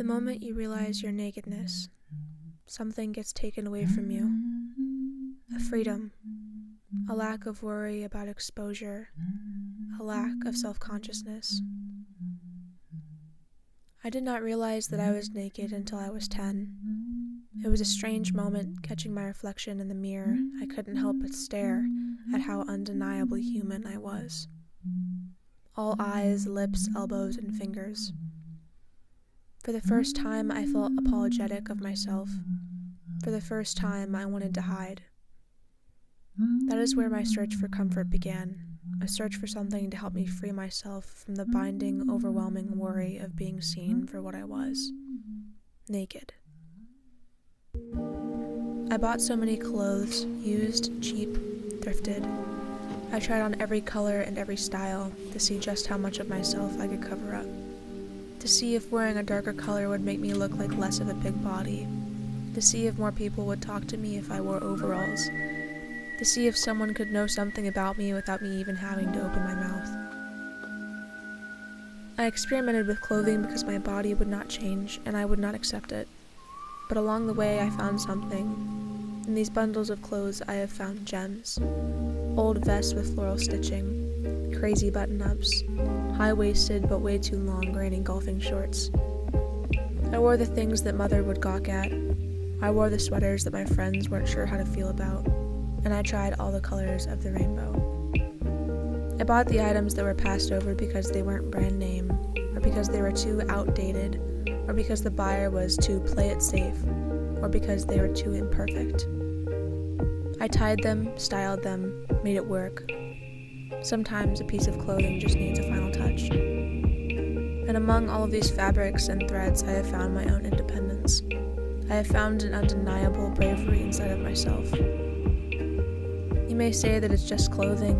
The moment you realize your nakedness, something gets taken away from you. A freedom, a lack of worry about exposure, a lack of self-consciousness. I did not realize that I was naked until I was 10. It was a strange moment catching my reflection in the mirror. I couldn't help but stare at how undeniably human I was. All eyes, lips, elbows, and fingers. For the first time, I felt apologetic of myself. For the first time, I wanted to hide. That is where my search for comfort began, a search for something to help me free myself from the binding, overwhelming worry of being seen for what I was, naked. I bought so many clothes, used, cheap, thrifted. I tried on every color and every style to see just how much of myself I could cover up, to see if wearing a darker color would make me look like less of a big body, to see if more people would talk to me if I wore overalls, to see if someone could know something about me without me even having to open my mouth. I experimented with clothing because my body would not change and I would not accept it. But along the way I found something. In these bundles of clothes I have found gems. Old vests with floral stitching, crazy button-ups, high-waisted but way too long granny golfing shorts. I wore the things that mother would gawk at. I wore the sweaters that my friends weren't sure how to feel about. And I tried all the colors of the rainbow. I bought the items that were passed over because they weren't brand name, or because they were too outdated, or because the buyer was too play it safe, or because they were too imperfect. I tied them, styled them, made it work. Sometimes a piece of clothing just needs a final touch. And among all of these fabrics and threads, I have found my own independence. I have found an undeniable bravery inside of myself. You may say that it's just clothing,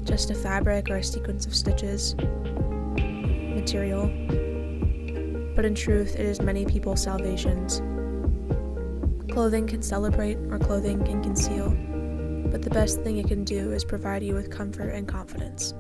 just a fabric or a sequence of stitches, material, but in truth it is many people's salvations. Clothing can celebrate or clothing can conceal, but the best thing it can do is provide you with comfort and confidence.